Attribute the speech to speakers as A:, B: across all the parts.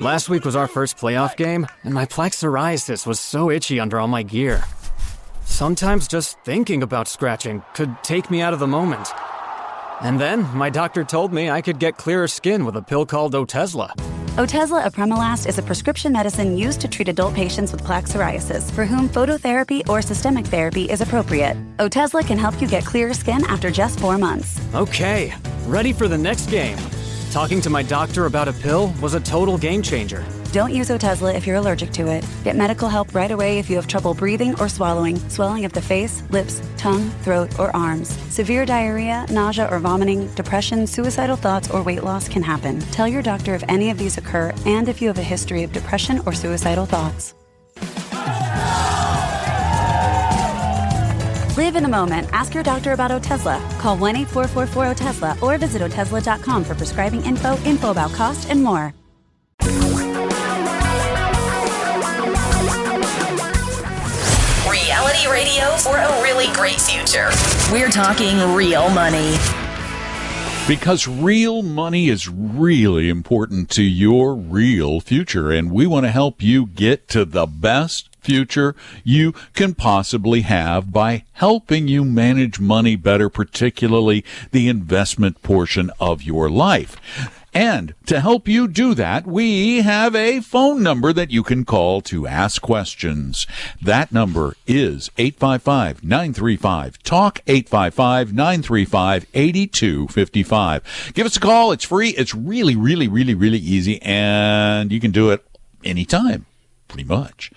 A: Last week was our first playoff game, and my plaque psoriasis was so itchy under all my gear. Sometimes just thinking about scratching could take me out of the moment. And then my doctor told me I could get clearer skin with a pill called Otezla.
B: Otezla apremilast is a prescription medicine used to treat adult patients with plaque psoriasis for whom phototherapy or systemic therapy is appropriate. Otezla can help you get clearer skin after just 4 months.
A: Okay, ready for the next game. Talking to my doctor about a pill was a total game changer.
B: Don't use Otezla if you're allergic to it. Get medical help right away if you have trouble breathing or swallowing, swelling of the face, lips, tongue, throat, or arms. Severe diarrhea, nausea or vomiting, depression, suicidal thoughts, or weight loss can happen. Tell your doctor if any of these occur and if you have a history of depression or suicidal thoughts. Live in the moment. Ask your doctor about Otezla. Call 1-844-4-OTEZLA or visit Otezla.com for prescribing info about cost, and more.
C: Reality radio for a really great future. We're talking real money.
D: Because real money is really important to your real future, and we want to help you get to the best future you can possibly have by helping you manage money better, particularly the investment portion of your life. And to help you do that, we have a phone number that you can call to ask questions. That number is 855-935-TALK, 855-935-8255. Give us a call. It's free. It's really, really, really, really easy, and you can do it anytime, pretty much.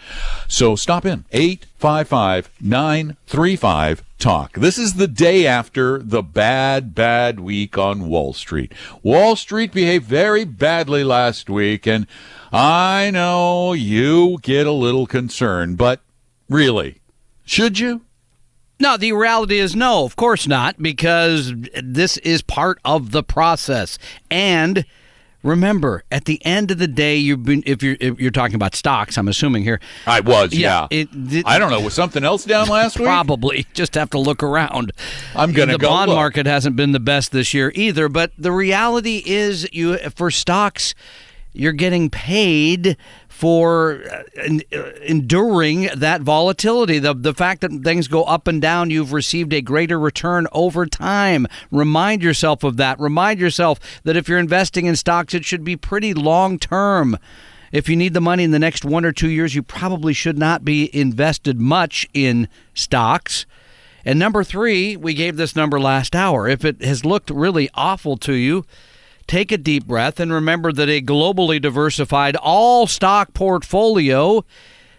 D: So stop in, 855-935-TALK. This is the day after the bad week on Wall Street. Wall Street behaved very badly last week, and I know you get a little concerned, but really, should you?
E: No, the reality is no, of course not, because this is part of the process. And remember, at the end of the day, if you're talking about stocks, I'm assuming here.
D: I was, yeah. I don't know. Was something else down last week?
E: Probably. Just have to look around.
D: I'm going to go
E: The bond
D: look.
E: market hasn't been the best this year either, but the reality is for stocks, you're getting paid for enduring that volatility. The fact that things go up and down, you've received a greater return over time. Remind yourself of that. Remind yourself that if you're investing in stocks, it should be pretty long term. If you need the money in the next 1 or 2 years, you probably should not be invested much in stocks. And number 3, we gave this number last hour. If it has looked really awful to you, take a deep breath and remember that a globally diversified all-stock portfolio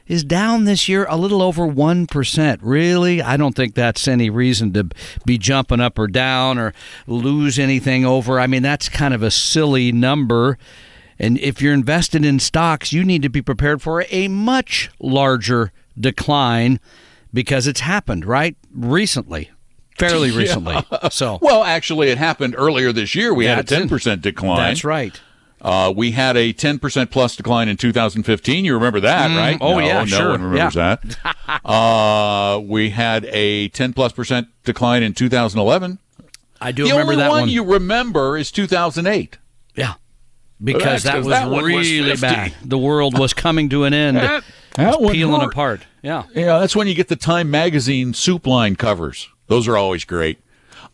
E: is down this year a little over 1%. Really? I don't think that's any reason to be jumping up or down or lose anything over. I mean, that's kind of a silly number. And if you're invested in stocks, you need to be prepared for a much larger decline because it's happened, right? Recently. Fairly recently. So,
D: well, actually, it happened earlier this year. We had a 10% decline.
E: That's right.
D: We had a 10% plus decline in 2015. You remember that, right?
E: Oh, yeah, sure.
D: No one remembers that. We had a 10+% decline in 2011.
E: I do remember that one.
D: The only one you remember is 2008.
E: Yeah. Because that was really bad. The world was coming to an end.
D: That
E: peeling apart. Yeah.
D: Yeah, that's when you get the Time Magazine soup line covers. Those are always great.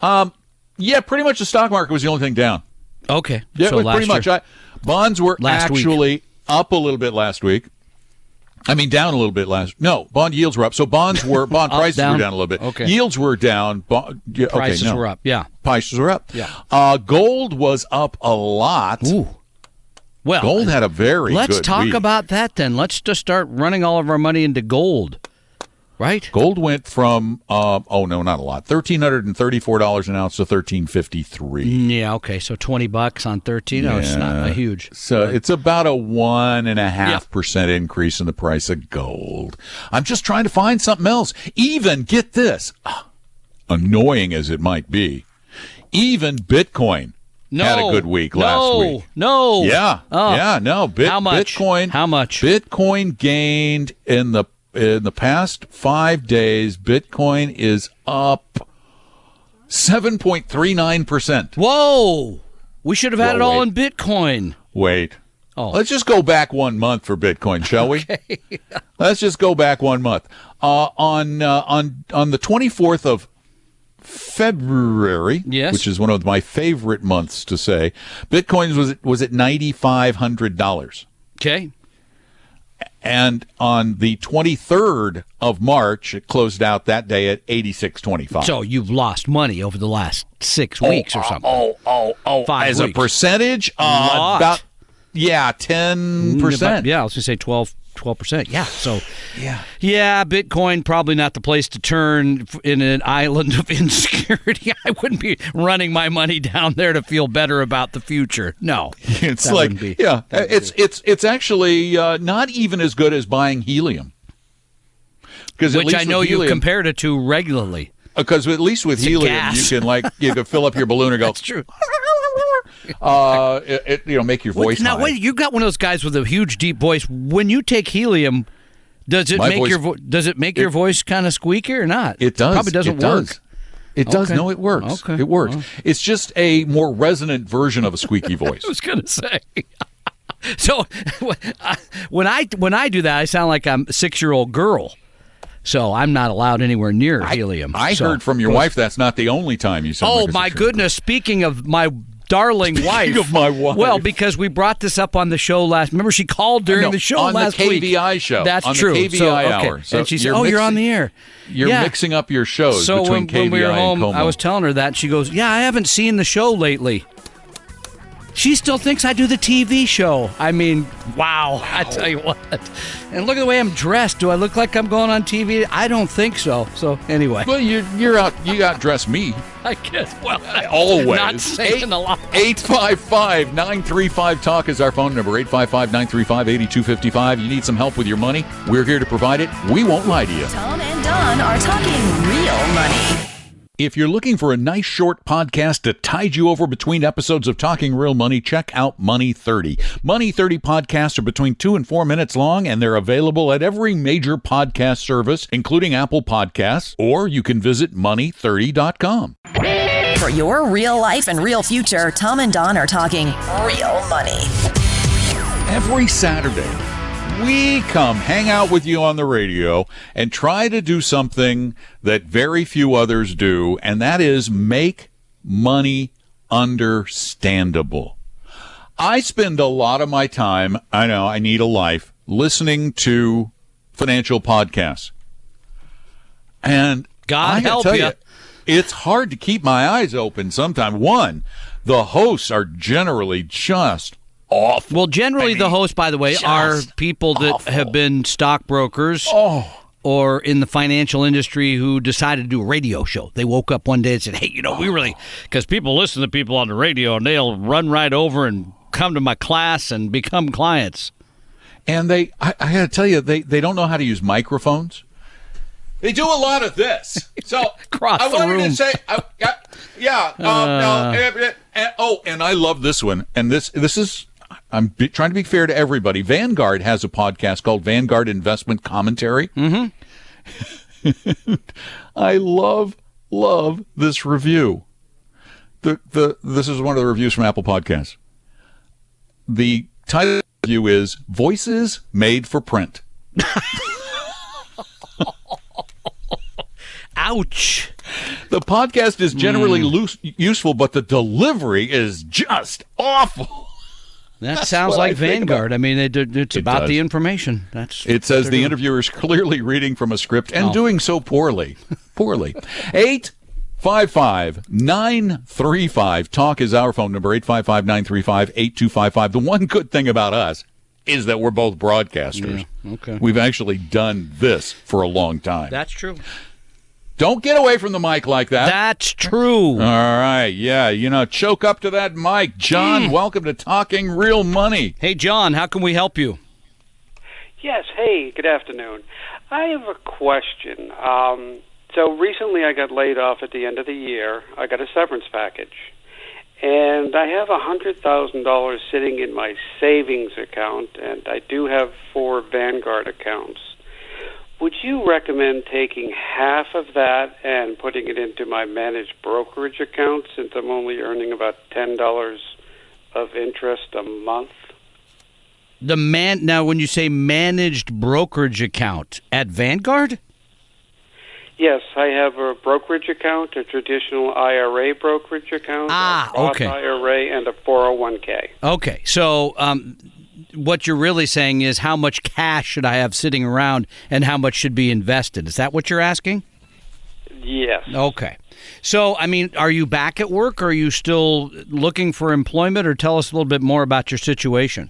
D: Yeah, pretty much the stock market was the only thing down.
E: Okay.
D: Yeah,
E: so
D: pretty much. Bonds were actually up a little bit last week. I mean, down a little bit bond yields were up. So bonds were, bond prices were down a little bit.
E: Okay.
D: Yields were down.
E: Prices were up. Yeah.
D: Prices were up.
E: Yeah.
D: Gold was up a lot.
E: Ooh. Well,
D: gold had a very good week.
E: Let's talk about that then. Let's just start running all of our money into gold. Right?
D: Gold went from, not a lot, $1,334 an ounce to $1,353.
E: Yeah, okay, so $20 on 13. No, it's not a huge.
D: So it's about a 1.5% increase in the price of gold. I'm just trying to find something else. Even, get this, annoying as it might be, even Bitcoin had a good week last week.
E: No.
D: Yeah.
E: How much? How much?
D: Bitcoin gained in the past 5 days. Bitcoin is up 7.39%.
E: Whoa! We should have had it all in Bitcoin.
D: Wait. Let's just go back 1 month for Bitcoin, shall we? Let's just go back 1 month. On the 24th of February, which is one of my favorite months to say, Bitcoin was at $9,500.
E: Okay.
D: And on the 23rd of March, it closed out that day at $86.25.
E: So you've lost money over the last 6 weeks or something. 5
D: As
E: weeks.
D: a percentage, about 10%.
E: Yeah, I was going to say 12%. Yeah. So, yeah, Bitcoin probably not the place to turn in an island of insecurity. I wouldn't be running my money down there to feel better about the future. No,
D: it's it's actually not even as good as buying helium.
E: Which I know you compared it to regularly.
D: Because at least with helium, you can fill up your balloon and go.
E: That's true.
D: Make your voice
E: now,
D: high.
E: wait, you got one of those guys with a huge, deep voice. When you take helium, does it make your voice kind of squeaky or not?
D: It does.
E: Probably doesn't work.
D: It does. No, it works.
E: Okay.
D: It works.
E: Well.
D: It's just a more resonant version of a squeaky voice.
E: I was going to say. So when I do that, I sound like I'm a 6-year-old girl. So I'm not allowed anywhere near helium.
D: I heard from your wife that's not the only time you sound like a 6-year-old girl.
E: Goodness. Speaking of my darling wife.
D: Speaking of my wife.
E: Well, because we brought this up on the show last. Remember, she called during the show last week.
D: On the KVI show.
E: That's
D: on
E: true.
D: The KVI hour.
E: So, and she said, you're on the air.
D: You're mixing up your shows between KVI
E: when we were home,
D: and Como.
E: I was telling her that. She goes, I haven't seen the show lately. She still thinks I do the TV show. I mean, wow. I tell you what. And look at the way I'm dressed. Do I look like I'm going on TV? I don't think so. So, anyway.
D: Well, you're out. You outdressed me.
E: I guess. Well,
D: always.
E: Not saying a lot.
D: 855-935-TALK is our phone number. 855-935-8255. You need some help with your money? We're here to provide it. We won't lie to you.
C: Tom and Don are talking real money.
D: If you're looking for a nice short podcast to tide you over between episodes of Talking Real Money, check out Money 30. Money 30 podcasts are between 2 and 4 minutes long, and they're available at every major podcast service, including Apple Podcasts, or you can visit money30.com.
C: For your real life and real future, Tom and Don are talking real money.
D: Every Saturday, we come hang out with you on the radio and try to do something that very few others do, and that is make money understandable. I spend a lot of my time, I know I need a life, listening to financial podcasts. And
E: God help you.
D: It's hard to keep my eyes open sometimes. One, the hosts are generally just awful.
E: Well, generally the hosts, by the way, are people that have been stockbrokers or in the financial industry who decided to do a radio show. They woke up one day and said, hey, we really, because people listen to people on the radio and they'll run right over and come to my class and become clients.
D: And I got to tell you, they don't know how to use microphones. They do a lot of this. So
E: Across
D: I
E: the
D: wanted
E: room.
D: to say, and I love this one. And this is, trying to be fair to everybody. Vanguard has a podcast called Vanguard Investment Commentary. Mm-hmm. I love this review. This is one of the reviews from Apple Podcasts. The title of the review is Voices Made for Print.
E: Ouch.
D: The podcast is generally useful, but the delivery is just awful.
E: That sounds like Vanguard. I mean, it's about the information.
D: It says the interviewer is clearly reading from a script and doing so poorly. 855-935-TALK is our phone number, 855-935-8255. The one good thing about us is that we're both broadcasters.
E: Yeah, okay.
D: We've actually done this for a long time.
E: That's true.
D: Don't get away from the mic like that.
E: That's true.
D: All right. Yeah. Choke up to that mic. John, welcome to Talking Real Money.
E: Hey, John, how can we help you?
F: Yes. Hey, good afternoon. I have a question. So recently I got laid off at the end of the year. I got a severance package. And I have $100,000 sitting in my savings account, and I do have 4 Vanguard accounts. Would you recommend taking half of that and putting it into my managed brokerage account, since I'm only earning about $10 of interest a month?
E: Now, when you say managed brokerage account at Vanguard?
F: Yes, I have a brokerage account, a traditional IRA brokerage account, a Roth
E: okay.
F: IRA, and a 401k.
E: Okay, so what you're really saying is how much cash should I have sitting around and how much should be invested? Is that what you're asking?
F: Yes.
E: Okay. So, I mean, are you back at work? Or are you still looking for employment? Or tell us a little bit more about your situation.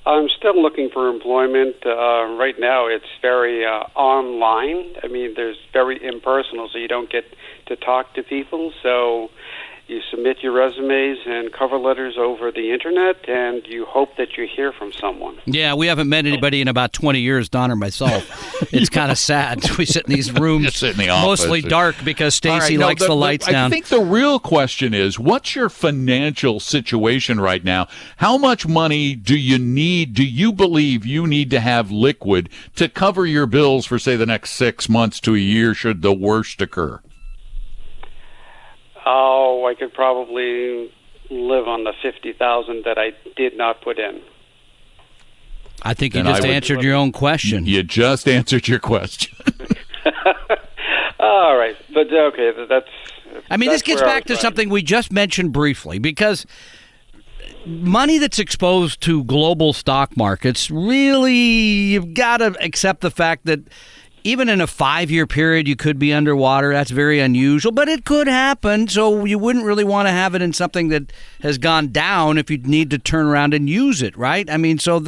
F: I'm still looking for employment. Right now, it's very online. I mean, there's very impersonal, so you don't get to talk to people. So you submit your resumes and cover letters over the internet, and you hope that you hear from someone.
E: Yeah, we haven't met anybody in about 20 years, Don or myself. It's kind of sad. We sit in these rooms,
D: sit in the office.
E: Mostly dark because Stacy likes the lights down.
D: I think the real question is, what's your financial situation right now? How much money do you believe you need to have liquid to cover your bills for, say, the next 6 months to a year should the worst occur?
F: Oh, I could probably live on the $50,000 that I did not put in.
E: I think you just answered your own question.
D: You just answered your question.
F: All right, but okay, that's.
E: I mean, this gets back to something we just mentioned briefly, because money that's exposed to global stock markets, really, you've got to accept the fact that even in a 5-year period, you could be underwater. That's very unusual, but it could happen. So you wouldn't really want to have it in something that has gone down if you need to turn around and use it, right? I mean, so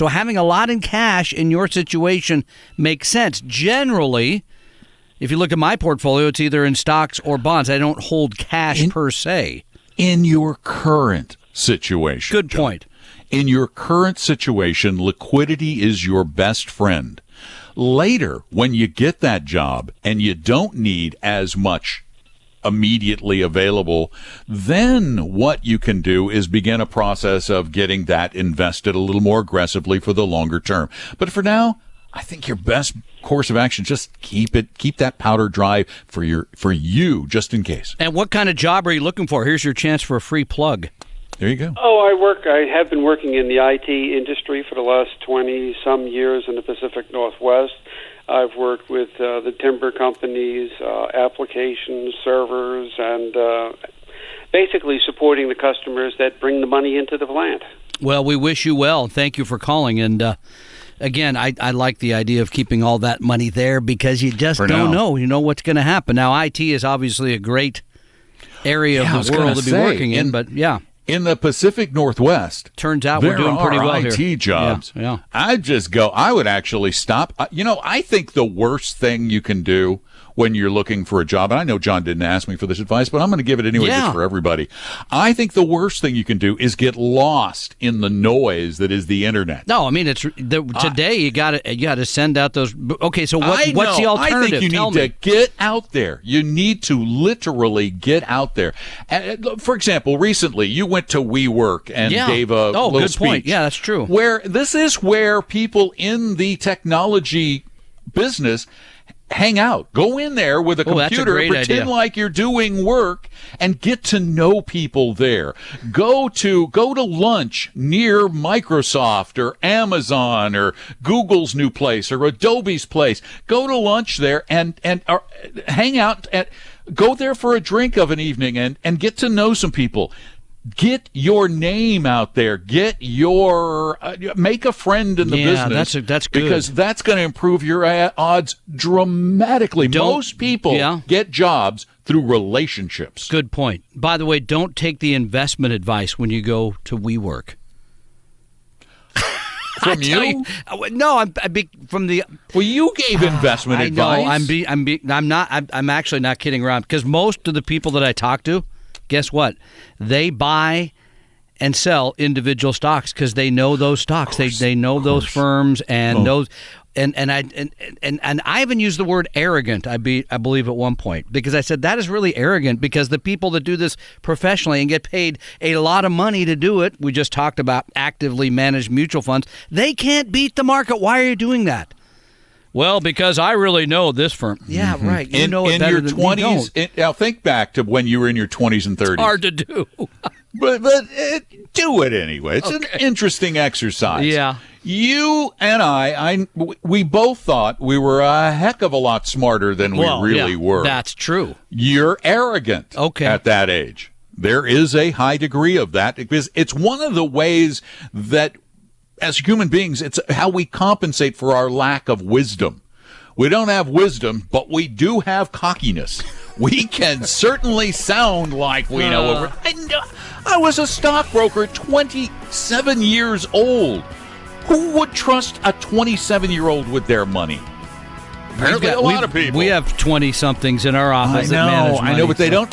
E: having a lot in cash in your situation makes sense. Generally, if you look at my portfolio, it's either in stocks or bonds. I don't hold cash per se.
D: In your current situation.
E: Good point.
D: In your current situation, liquidity is your best friend. Later, when you get that job and you don't need as much immediately available, then what you can do is begin a process of getting that invested a little more aggressively for the longer term. But for now, I think your best course of action, just keep that powder dry for you, just in case.
E: And what kind of job are you looking for? Here's your chance for a free plug.
D: There you go.
F: Oh, I have been working in the IT industry for the last 20-some years in the Pacific Northwest. I've worked with the timber companies, applications, servers, and basically supporting the customers that bring the money into the plant. Well,
E: we wish you well. Thank you for calling. And again, I like the idea of keeping all that money there because you just don't know. You know what's going to happen. Now, IT is obviously a great area of the world to be working in, but yeah.
D: In the Pacific Northwest,
E: turns out we're doing pretty well here.
D: There are IT jobs.
E: Yeah.
D: I would actually stop. I think the worst thing you can do when you're looking for a job, and I know John didn't ask me for this advice, but I'm going to give it anyway just for everybody. I think the worst thing you can do is get lost in the noise that is the internet.
E: No, I mean, today you got to send out those. Okay, so what's the alternative?
D: I think you need to get out there. You need to literally get out there. For example, recently you went to WeWork and gave a little
E: good
D: speech.
E: Point. Yeah, that's true.
D: This is where people in the technology business hang out. Go in there with a computer, pretend like you're doing work, and get to know people there. Go to lunch near Microsoft or Amazon or Google's new place or Adobe's place. Go to lunch there and hang out. Go there for a drink of an evening and get to know some people. Get your name out there. Make a friend in the business.
E: That's good.
D: Because that's going to improve your odds dramatically. Most people get jobs through relationships.
E: Good point. By the way, don't take the investment advice when you go to WeWork.
D: From you?
E: No, from the.
D: Well, you gave investment advice.
E: I'm actually not kidding around because most of the people that I talk to, guess what? They buy and sell individual stocks because they know those stocks. They know those firms and those. And I even used the word arrogant. I believe at one point because I said that is really arrogant because the people that do this professionally and get paid a lot of money to do it. We just talked about actively managed mutual funds. They can't beat the market. Why are you doing that? Well, because I really know this firm. Yeah, right. You know it better than you don't.
D: Now, think back to when you were in your 20s and 30s.
E: It's hard to do.
D: But do it anyway. It's an interesting exercise.
E: Yeah.
D: You and we both thought we were a heck of a lot smarter than we really were.
E: That's true.
D: You're arrogant at that age. There is a high degree of that because it's one of the ways that as human beings, it's how we compensate for our lack of wisdom. We don't have wisdom, but we do have cockiness. We can certainly sound like we know what we're... I was a stockbroker, 27 years old. Who would trust a 27-year-old with their money? Apparently, a lot of people.
E: We have 20-somethings in our office that manage money.
D: I know, but they don't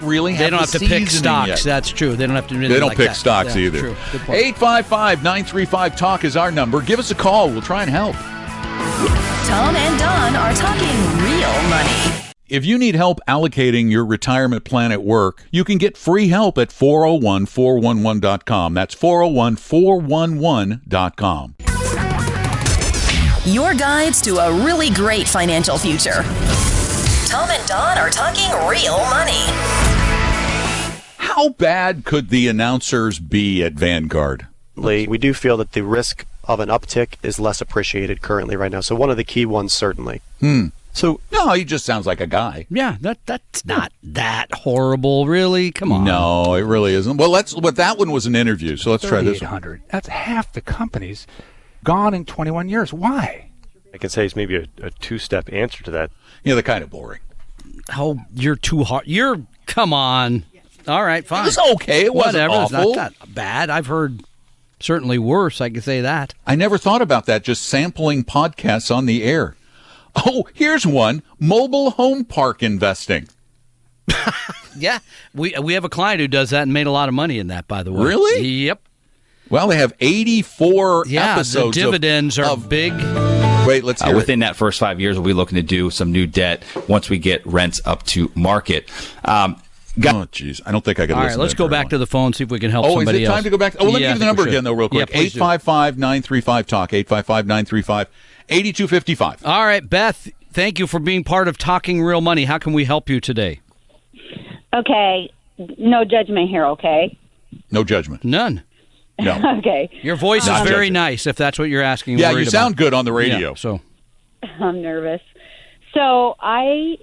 D: really have.
E: They don't have to pick stocks.
D: Yet.
E: That's true. They don't have to do anything
D: They don't
E: like
D: pick
E: that.
D: stocks either.
E: True. Good point.
D: 855-935-TALK is our number. Give us a call. We'll try and help.
C: Tom and Don are talking real money.
D: If you need help allocating your retirement plan at work, you can get free help at 401-411.com. That's 401-411.com.
C: Your guides to a really great financial future. Tom and Don are talking real money.
D: How bad could the announcers be at Vanguard?
G: We do feel that the risk of an uptick is less appreciated currently right now. So one of the key ones, certainly. So
D: no, he just sounds like a guy.
E: Yeah, that's not that horrible, really. Come on.
D: No, it really isn't. Well, that one was an interview, so let's try this one.
H: That's half the companies gone in 21 years. Why?
G: I can say it's maybe a two-step answer to that.
D: Yeah, they're kind of boring.
E: Oh, you're too hard. Come on. All right, fine.
D: It was okay. It wasn't awful.
E: It's not that bad. I've heard certainly worse. I can say that.
D: I never thought about that, just sampling podcasts on the air. Oh, here's one. Mobile home park investing.
E: Yeah. We have a client who does that and made a lot of money in that, by the way.
D: Really?
E: Yep.
D: Well, they have 84 episodes.
E: The dividends are big.
D: Wait, let's hear
I: within that first 5 years, we'll be looking to do some new debt once we get rents up to market.
D: Oh, jeez. I don't think I can listen to that.
E: All right, let's go back to the phone, see if we can help somebody else.
D: Oh, is it time to go back? Oh, let me give you the number again, though, real quick. 855-935-TALK, 855-935-8255.
E: All right, Beth, thank you for being part of Talking Real Money. How can we help you today?
J: Okay. No judgment here, okay?
D: No judgment.
E: None.
D: No.
J: Okay.
E: Your voice is very nice, if that's what you're asking.
D: Yeah, you sound good on the radio.
E: Yeah, so
J: I'm nervous. So I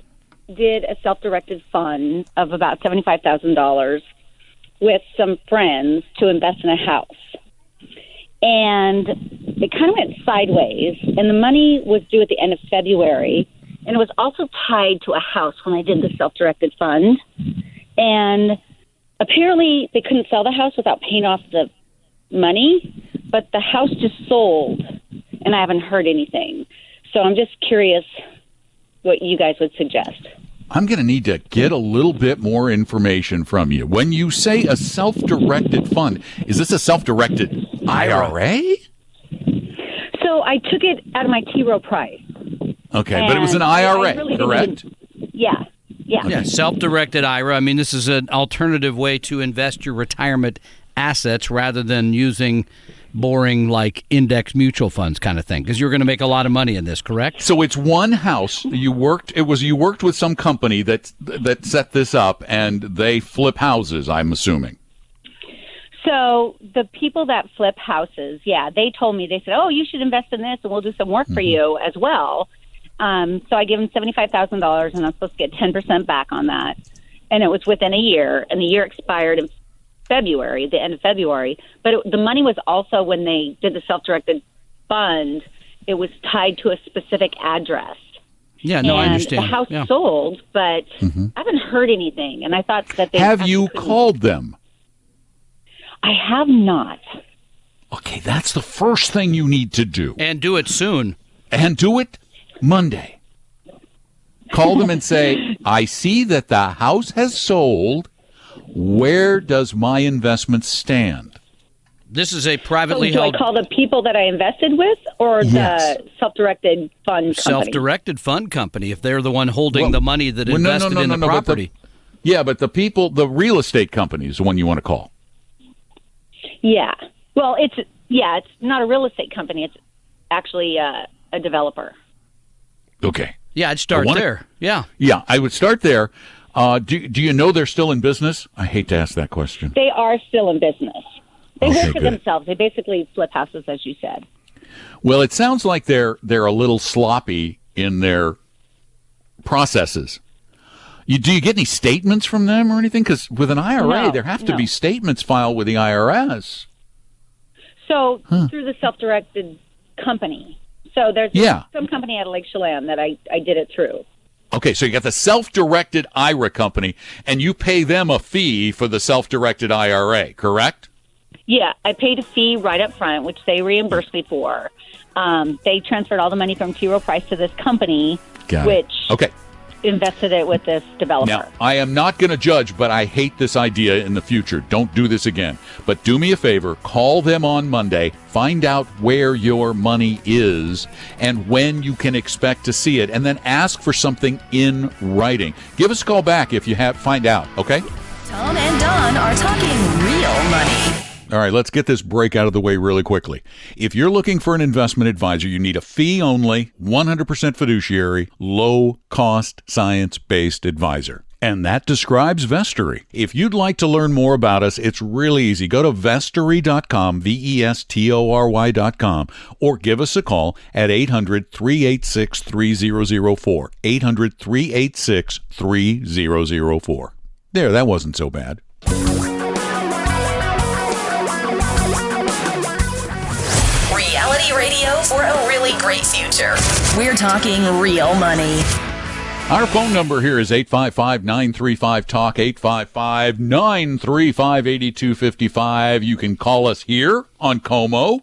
J: did a self-directed fund of about $75,000 with some friends to invest in a house. And it kind of went sideways, and the money was due at the end of February, and it was also tied to a house when I did the self-directed fund. And apparently they couldn't sell the house without paying off the money, but the house just sold, and I haven't heard anything. So I'm just curious what you guys would suggest.
D: I'm going to need to get a little bit more information from you. When you say a self-directed fund, is this a self-directed IRA?
J: So I took it out of my T. Rowe Price.
D: Okay, but it was an IRA,
J: really
D: correct?
J: Yeah.
E: Yeah, self-directed IRA. I mean, this is an alternative way to invest your retirement assets rather than using boring like index mutual funds kind of thing, because you're going to make a lot of money in this, correct?
D: So it's one house. You worked with some company that set this up, and they flip houses, I'm assuming.
J: So the people that flip houses, they told me, they said, oh, you should invest in this and we'll do some work for you as well. So I give them $75,000 and I'm supposed to get 10% back on that. And it was within a year, and the year expired in February, the end of February. But the money was also, when they did the self-directed fund, it was tied to a specific address.
E: Yeah, no, I understand.
J: The house sold, but I haven't heard anything. And I thought that they
D: have you called them?
J: I have not.
D: Okay, that's the first thing you need to do.
E: And do it soon.
D: And do it Monday. Call them and say, I see that the house has sold. Where does my investment stand?
E: This is a privately
J: do
E: held...
J: I call the people that I invested with, or the self-directed fund company?
E: Self-directed fund company, if they're the one holding the money that invested in the property.
D: But the people, the real estate company is the one you want to call.
J: Yeah. Well, it's not a real estate company. It's actually a developer.
D: Okay.
E: Yeah, I'd start there. Yeah.
D: Yeah, I would start there. Do you know they're still in business? I hate to ask that question.
J: They are still in business. They work for
D: good.
J: themselves. They basically flip houses, as you said.
D: Well, it sounds like they're a little sloppy in their processes. Do you get any statements from them or anything? Because with an IRA, there have to be statements filed with the IRS.
J: So through the self-directed company. So there's some company out of Lake Chelan that I did it through.
D: Okay, so you got the self-directed IRA company, and you pay them a fee for the self-directed IRA, correct?
J: Yeah, I paid a fee right up front, which they reimbursed me for. They transferred all the money from T. Rowe Price to this company, which invested it with this developer.
D: Now, I am not going to judge, but I hate this idea in the future. Don't do this again. But do me a favor, call them on Monday, find out where your money is and when you can expect to see it, and then ask for something in writing. Give us a call back if you find out, okay?
C: Tom and Don are talking real money.
D: All right, let's get this break out of the way really quickly. If you're looking for an investment advisor, you need a fee-only, 100% fiduciary, low-cost, science-based advisor. And that describes Vestory. If you'd like to learn more about us, it's really easy. Go to vestory.com, vestory.com, or give us a call at 800-386-3004, 800-386-3004. There, that wasn't so bad.
C: Radio for a really great future. We're talking real money.
D: Our phone number here is 855-935-TALK, 855-935-8255. You can call us here on Como.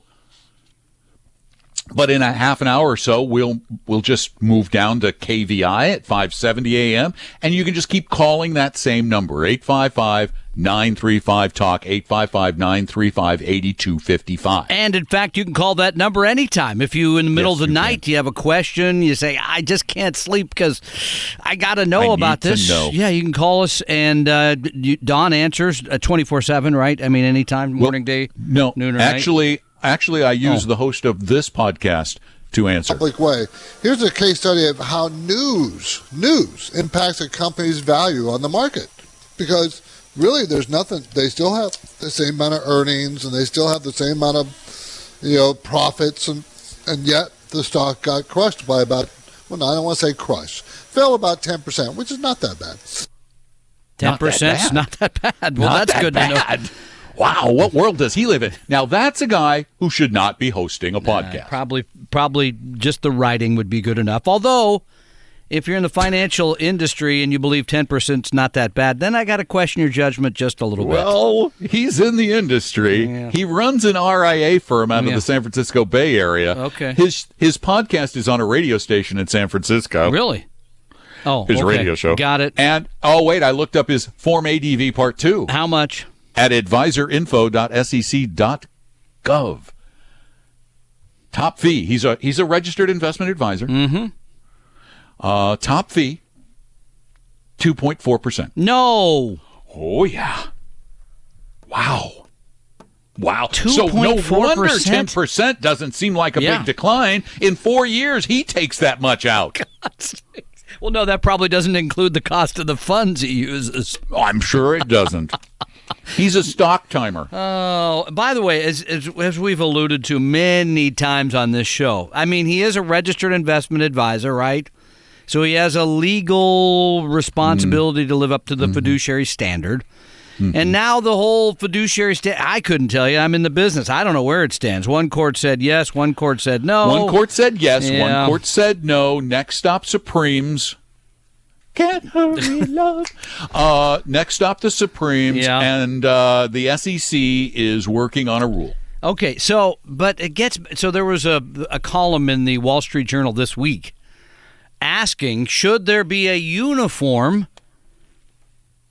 D: But in a half an hour or so, we'll just move down to KVI at 570 AM, and you can just keep calling that same number, 855-935-TALK, 855-935-8255.
E: And, in fact, you can call that number anytime. If you, in the middle of the night, you have a question, you say, I just can't sleep because I got to know about this. Yeah, you can call us, and Don answers 24/7, right? I mean, anytime, morning, day, noon, or night.
D: Actually, I use the host of this podcast to answer.
K: Public way. Here's a case study of how news impacts a company's value on the market. Because really, there's nothing. They still have the same amount of earnings, and they still have the same amount of, profits, and yet the stock got crushed by about. Well, no, I don't want to say crushed. Fell about 10%, which is not that bad.
E: 10% is not that bad. Well, that's good to know.
D: Wow, what world does he live in? Now, that's a guy who should not be hosting a podcast.
E: Probably just the writing would be good enough. Although, if you're in the financial industry and you believe 10% is not that bad, then I got to question your judgment just a little bit.
D: Well, he's in the industry. Yeah. He runs an RIA firm out of the San Francisco Bay Area.
E: Okay.
D: His podcast is on a radio station in San Francisco.
E: Really? Oh,
D: his radio show.
E: Got it.
D: And, I looked up his Form ADV Part 2.
E: How much?
D: At advisorinfo.sec.gov. Top fee. He's a registered investment advisor.
E: Mm-hmm.
D: Top fee, 2.4%.
E: No.
D: Oh, yeah. Wow.
E: 2.4%?
D: So no wonder 10% doesn't seem like a big decline. In 4 years, he takes that much out.
E: Well, no, that probably doesn't include the cost of the funds he uses.
D: Oh, I'm sure it doesn't. He's a stock timer.
E: Oh, by the way, as we've alluded to many times on this show, I mean, he is a registered investment advisor, right? So he has a legal responsibility to live up to the fiduciary standard. Mm-hmm. And now the whole fiduciary I couldn't tell you. I'm in the business. I don't know where it stands. One court said yes. One court said no.
D: One court said yes. Yeah. One court said no. Next stop, Supremes. Can't hurry, love. Next stop, the Supremes.
E: Yeah.
D: And the SEC is working on a rule.
E: Okay, so there was a column in the Wall Street Journal this week asking, should there be a uniform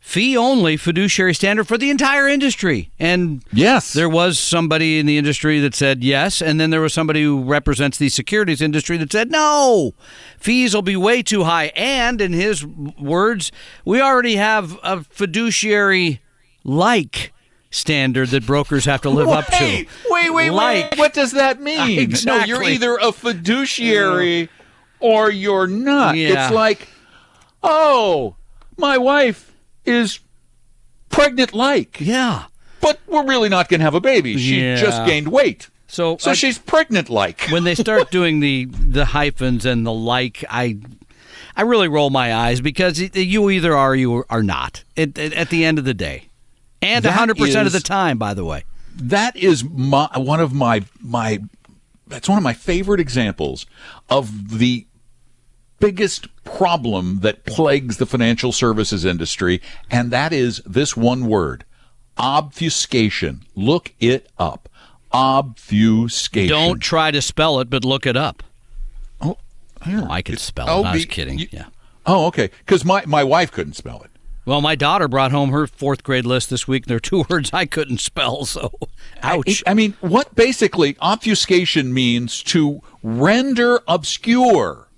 E: fee-only fiduciary standard for the entire industry? And
D: yes,
E: there was somebody in the industry that said yes, and then there was somebody who represents the securities industry that said no, fees will be way too high. And in his words, we already have a fiduciary-like standard that brokers have to live up to.
D: Wait. What does that mean?
E: Exactly.
D: No, you're either a fiduciary or you're not.
E: Yeah.
D: It's like, my wife is pregnant-like.
E: Yeah.
D: But we're really not going to have a baby. She just gained weight. So she's pregnant-like.
E: When they start doing the hyphens and the like, I really roll my eyes because you either are or you are not at the end of the day. And 100% of the time, by the way.
D: That is one of my favorite examples of the biggest problem that plagues the financial services industry, and that is this one word, obfuscation. Look it up. Obfuscation.
E: Don't try to spell it, but look it up.
D: Oh, here.
E: I could spell it. I was kidding. Yeah.
D: Oh, okay. Because my wife couldn't spell it.
E: Well, my daughter brought home her 4th grade list this week, and there are 2 words I couldn't spell, so ouch.
D: I mean, what basically obfuscation means to render obscure,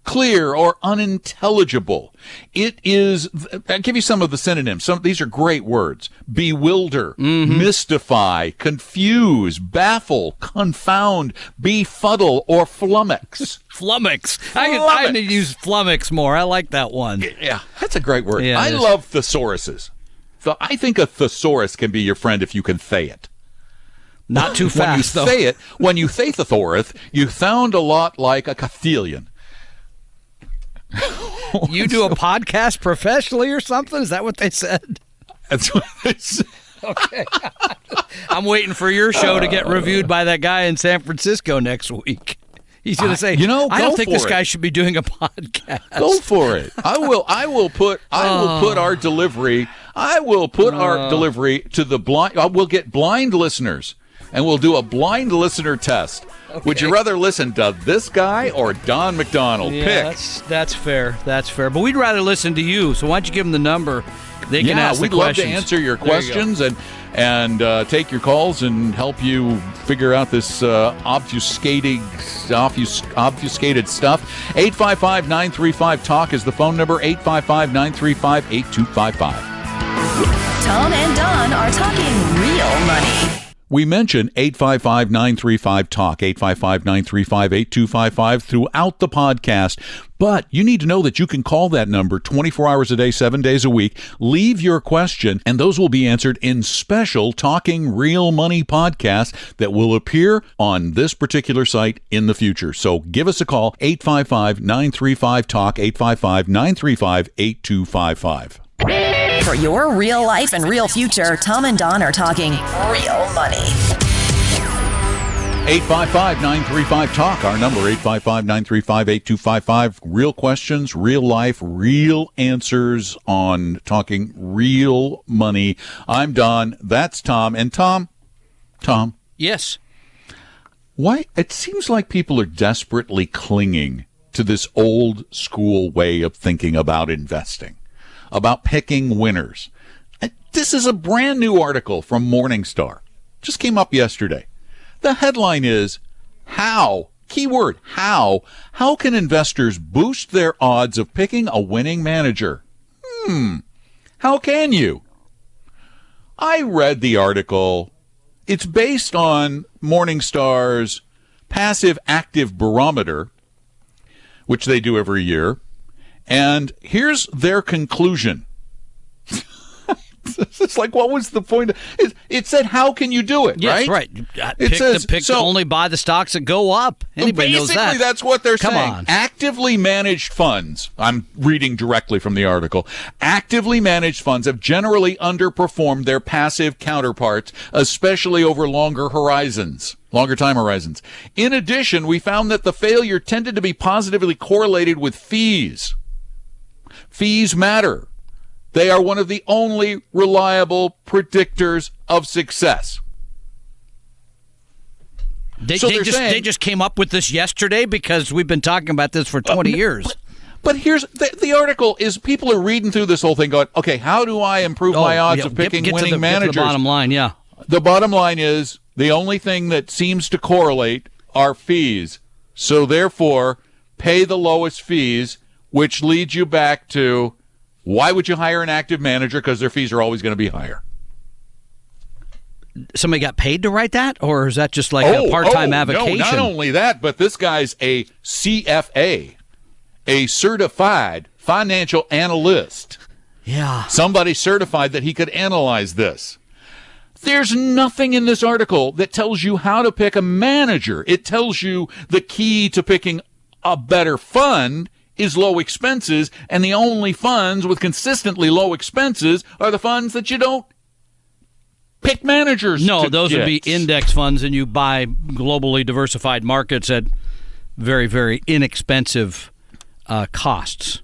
D: clear, or unintelligible. It is, I'll give you some of the synonyms. These are great words. Bewilder, mystify, confuse, baffle, confound, befuddle, or flummox.
E: Flummox. I need to use flummox more. I like that one.
D: Yeah, that's a great word.
E: Yeah,
D: I love thesauruses. I think a thesaurus can be your friend if you can say it.
E: Not too fast, though.
D: When you say thesaurus, you sound a lot like a Castilian.
E: You do a podcast professionally or something? Is that what they said?
D: That's what they said.
E: Okay. I'm waiting for your show to get reviewed by that guy in San Francisco next week. He's going to say, I don't think this guy should be doing a podcast.
D: Go for it. I will put our delivery. I will put our delivery to the blind. We'll get blind listeners, and we'll do a blind listener test. Okay. Would you rather listen to this guy or Don McDonald?
E: Yeah,
D: pick.
E: That's fair. That's fair. But we'd rather listen to you. So why don't you give them the number? They can ask the questions.
D: We'd love to answer your questions and take your calls and help you figure out this obfuscated stuff. 855-935-TALK is the phone number. 855-935-8255.
C: Tom and Don are talking real money.
D: We mention 855-935-TALK, 855-935-8255 throughout the podcast, but you need to know that you can call that number 24 hours a day, 7 days a week, leave your question, and those will be answered in special Talking Real Money podcasts that will appear on this particular site in the future. So give us a call, 855-935-TALK, 855-935-8255.
C: For your real life and real future, Tom and Don are talking real money.
D: 855-935-TALK, our number, 855-935-8255. Real questions, real life, real answers on talking real money. I'm Don, that's Tom. And Tom?
E: Yes?
D: Why? It seems like people are desperately clinging to this old school way of thinking about investing, about picking winners. This is a brand new article from Morningstar. Just came up yesterday. The headline is, how, keyword, how can investors boost their odds of picking a winning manager? How can you? I read the article. It's based on Morningstar's passive active barometer, which they do every year. And here's their conclusion. It's like, what was the point? It said, how can you do it,
E: yes,
D: right?
E: It says, only buy the stocks that go up. Anybody knows that.
D: Basically, that's what they're saying.
E: Come on.
D: Actively managed funds, I'm reading directly from the article, actively managed funds have generally underperformed their passive counterparts, especially over longer time horizons. In addition, we found that the failure tended to be positively correlated with fees. Fees matter. They are one of the only reliable predictors of success.
E: They just came up with this yesterday because we've been talking about this for 20 years.
D: But here's the article is people are reading through this whole thing going, okay, how do I improve my odds of picking winning managers?
E: Get to the bottom line, yeah.
D: The bottom line is the only thing that seems to correlate are fees. So therefore, pay the lowest fees, which leads you back to, why would you hire an active manager? Because their fees are always going to be higher.
E: Somebody got paid to write that? Or is that just like a part-time avocation?
D: No, not only that, but this guy's a CFA, a certified financial analyst.
E: Yeah.
D: Somebody certified that he could analyze this. There's nothing in this article that tells you how to pick a manager. It tells you the key to picking a better fund is low expenses, and the only funds with consistently low expenses are the funds that you don't pick managers.
E: No, those would be index funds, and you buy globally diversified markets at very, very inexpensive costs.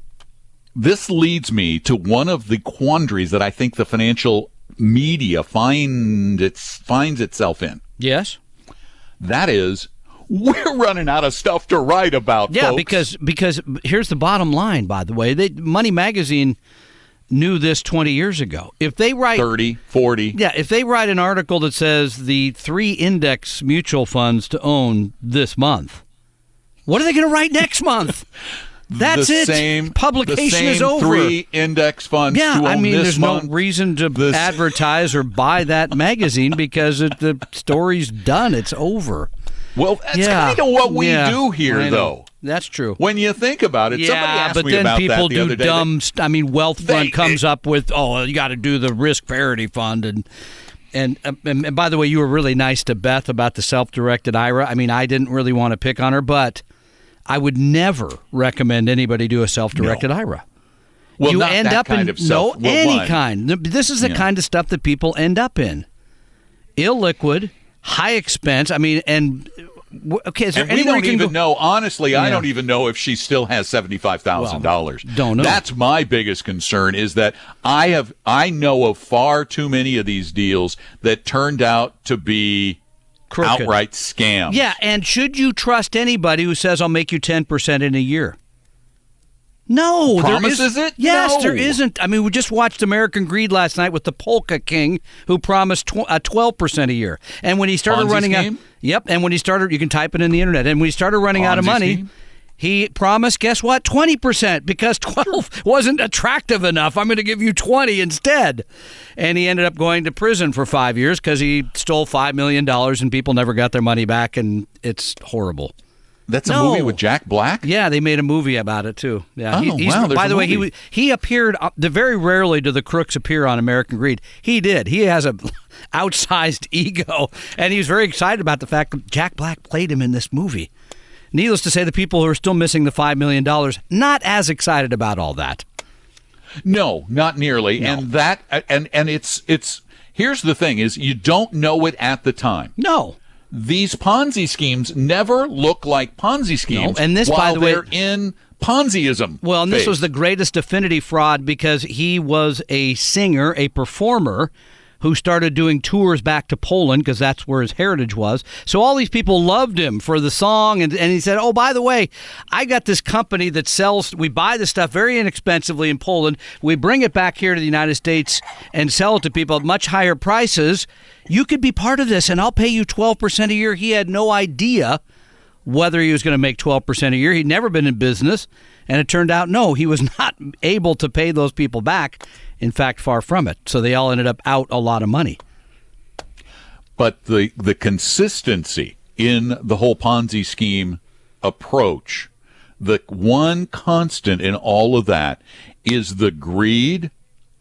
D: This leads me to one of the quandaries that I think the financial media finds itself in.
E: Yes.
D: That is, we're running out of stuff to write about, folks.
E: because here's the bottom line, by the way. Money Magazine knew this 20 years ago. If they write
D: 30, 40.
E: Yeah, if they write an article that says the 3 index mutual funds to own this month, what are they going to write next month? That's it. Publication is over.
D: 3 index funds to own
E: there's
D: month.
E: no reason to advertise or buy that magazine because the story's done. It's over.
D: Well, that's kind of what we do here, though.
E: That's true.
D: When you think about it, somebody asked me about that the other day.
E: But then people do dumb. Wealth Fund comes up with, you got to do the risk parity fund, and by the way, you were really nice to Beth about the self-directed IRA. I mean, I didn't really want to pick on her, but I would never recommend anybody do a self-directed IRA.
D: Well,
E: you
D: not
E: end
D: that
E: up
D: kind
E: in
D: of self.
E: any kind. This is the kind of stuff that people end up in. Illiquid, high expense. I mean, okay, is there
D: we don't even know. Honestly, I don't even know if she still has $75,000.
E: Don't know.
D: That's my biggest concern. Is that I know of far too many of these deals that turned out to be crooked. Outright scams.
E: Yeah, and should you trust anybody who says I'll make you 10% in a year? No.
D: Promises it?
E: Yes,
D: no.
E: There isn't. I mean, we just watched American Greed last night with the Polka King who promised 12% a year. And when he started running out, and when he started, you can type it in the internet. And when he started running out of money, he promised, guess what? 20%, because 12 wasn't attractive enough. I'm going to give you 20 instead. And he ended up going to prison for 5 years because he stole $5 million and people never got their money back, and it's horrible.
D: That's a movie with Jack Black?
E: Yeah, they made a movie about it, too. Yeah.
D: Wow.
E: By the way, he appeared, very rarely do the crooks appear on American Greed. He did. He has a outsized ego, and he was very excited about the fact that Jack Black played him in this movie. Needless to say, the people who are still missing the $5 million, not as excited about all that.
D: No, not nearly. No. And it's here's the thing is you don't know it at the time.
E: No.
D: These Ponzi schemes never look like Ponzi schemes.
E: No. And this, by the way,
D: they're in Ponziism.
E: Well, and this was the greatest affinity fraud because he was a singer, a performer, who started doing tours back to Poland because that's where his heritage was. So all these people loved him for the song, and he said, oh, by the way, I got this company that we buy the stuff very inexpensively in Poland, we bring it back here to the United States and sell it to people at much higher prices. You could be part of this, and I'll pay you 12% a year. He had no idea whether he was going to make 12% a year. He'd never been in business, and it turned out, no, he was not able to pay those people back. In fact, far from it. So they all ended up out a lot of money.
D: But the consistency in the whole Ponzi scheme approach, the one constant in all of that is the greed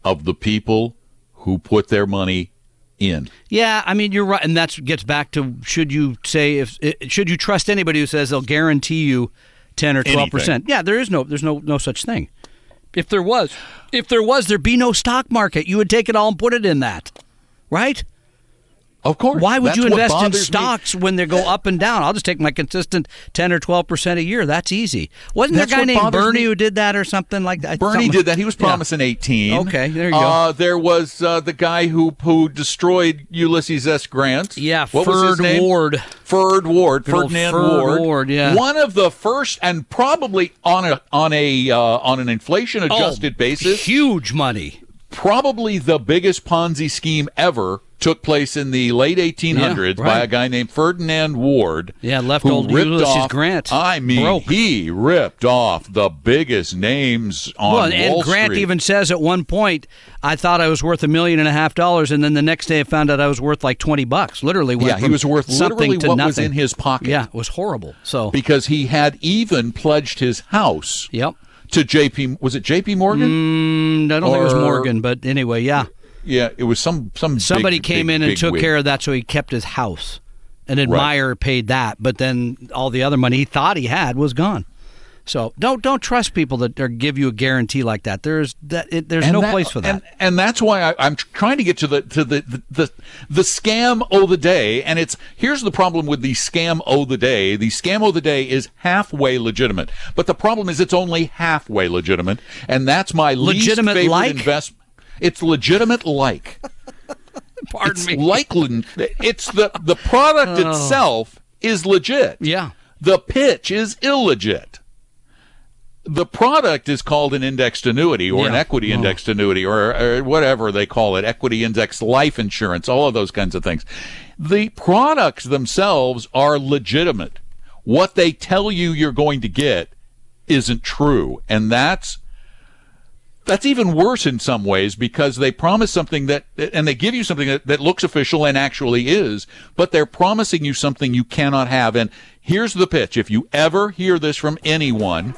D: of the people who put their money in.
E: Yeah, I mean, you're right. And that gets back to should you trust anybody who says they'll guarantee you 10 or 12%?
D: Anything.
E: Yeah, there's no such thing. If there was, there'd be no stock market. You would take it all and put it in that, right?
D: Of course.
E: Why would you invest in stocks when they go up and down? I'll just take my consistent 10 or 12% a year. That's easy. Wasn't there a guy named Bernie who did that or something like that?
D: Bernie did that. He was promising 18.
E: Okay, there you go.
D: There was the guy who destroyed Ulysses S. Grant.
E: Yeah,
D: Ferdinand Ward. Ferdinand Ward.
E: Yeah.
D: One of the first, and probably on an inflation adjusted basis,
E: huge money.
D: Probably the biggest Ponzi scheme ever took place in the late 1800s by a guy named Ferdinand Ward.
E: Yeah, left old Ulysses Grant.
D: I mean, he ripped off the biggest names on Wall Street.
E: And Grant even says at one point, I thought I was worth $1.5 million, and then the next day I found out I was worth like $20. Literally,
D: he was worth literally what was in his pocket.
E: Yeah, it was horrible. So
D: because he had even pledged his house.
E: Yep.
D: to JP. Was it JP Morgan?
E: I don't think it was Morgan, but anyway, yeah.
D: Yeah, it was
E: somebody came in and took care of that, so he kept his house. And Admire paid that, but then all the other money he thought he had was gone. So don't trust people that give you a guarantee like that. There's no place for that.
D: And that's why I'm trying to get to the scam o' the day. And here's the problem with the scam o' the day. The scam o' the day is halfway legitimate, but the problem is it's only halfway legitimate, and that's my least favorite investment. It's legitimate-like.
E: Pardon me.
D: It's the product itself is legit.
E: Yeah.
D: The pitch is illegit. The product is called an indexed annuity or an equity indexed annuity or whatever they call it, equity indexed life insurance, all of those kinds of things. The products themselves are legitimate. What they tell you you're going to get isn't true, and that's even worse in some ways because they promise something and they give you something that looks official and actually is, but they're promising you something you cannot have. And here's the pitch. If you ever hear this from anyone,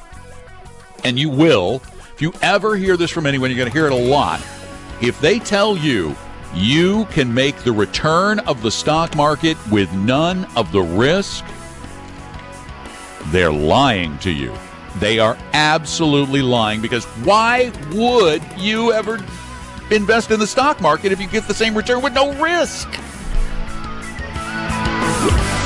D: and you will, if you ever hear this from anyone, you're going to hear it a lot. If they tell you you can make the return of the stock market with none of the risk, they're lying to you. They are absolutely lying, because why would you ever invest in the stock market if you get the same return with no risk?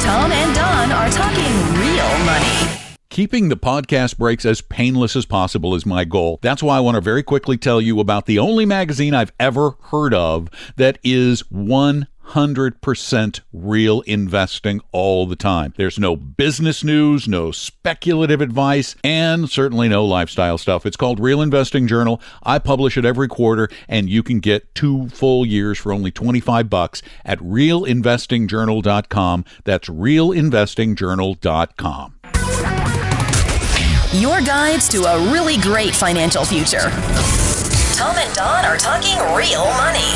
C: Tom and Don are talking real money.
D: Keeping the podcast breaks as painless as possible is my goal. That's why I want to very quickly tell you about the only magazine I've ever heard of that is 100% real investing all the time. There's no business news, no speculative advice, and certainly no lifestyle stuff. It's called Real Investing Journal. I publish it every quarter, and you can get 2 full years for only $25 at realinvestingjournal.com. That's realinvestingjournal.com.
C: Your guides to a really great financial future. Tom and Don are talking real money.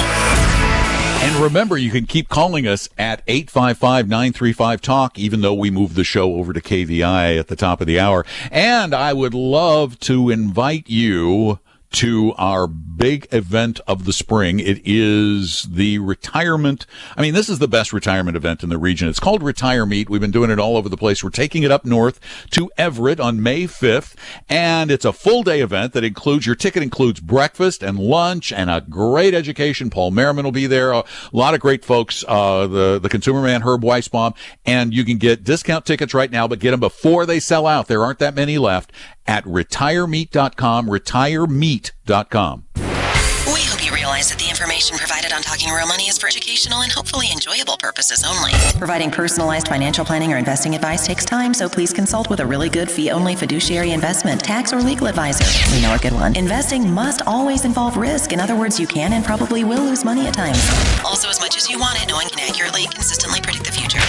D: And remember, you can keep calling us at 855-935-TALK, even though we moved the show over to KVI at the top of the hour. And I would love to invite you to our big event of the spring. It is the retirement. I mean, this is the best retirement event in the region. It's called Retire Meet. We've been doing it all over the place. We're taking it up north to Everett on May 5th. And it's a full day event that includes, your ticket includes breakfast and lunch and a great education. Paul Merriman will be there. A lot of great folks. The consumer man, Herb Weisbaum. And you can get discount tickets right now, but get them before they sell out. There aren't that many left at retiremeet.com, retiremeet.com.
C: We hope you realize that the information provided on Talking Real Money is for educational and hopefully enjoyable purposes only. Providing personalized financial planning or investing advice takes time, so please consult with a really good fee-only fiduciary investment, tax, or legal advisor. We know a good one. Investing must always involve risk. In other words, you can and probably will lose money at times. Also, as much as you want it, no one can accurately and consistently predict the future.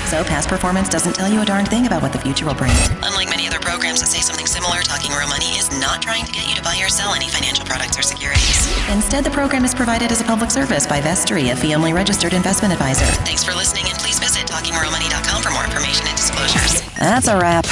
C: So past performance doesn't tell you a darn thing about what the future will bring. Unlike many other programs that say something similar, Talking Real Money is not trying to get you to buy or sell any financial products or securities. Instead, the program is provided as a public service by Vestry, a fee-only registered investment advisor. Thanks for listening, and please visit talkingrealmoney.com for more information and disclosures. That's a wrap.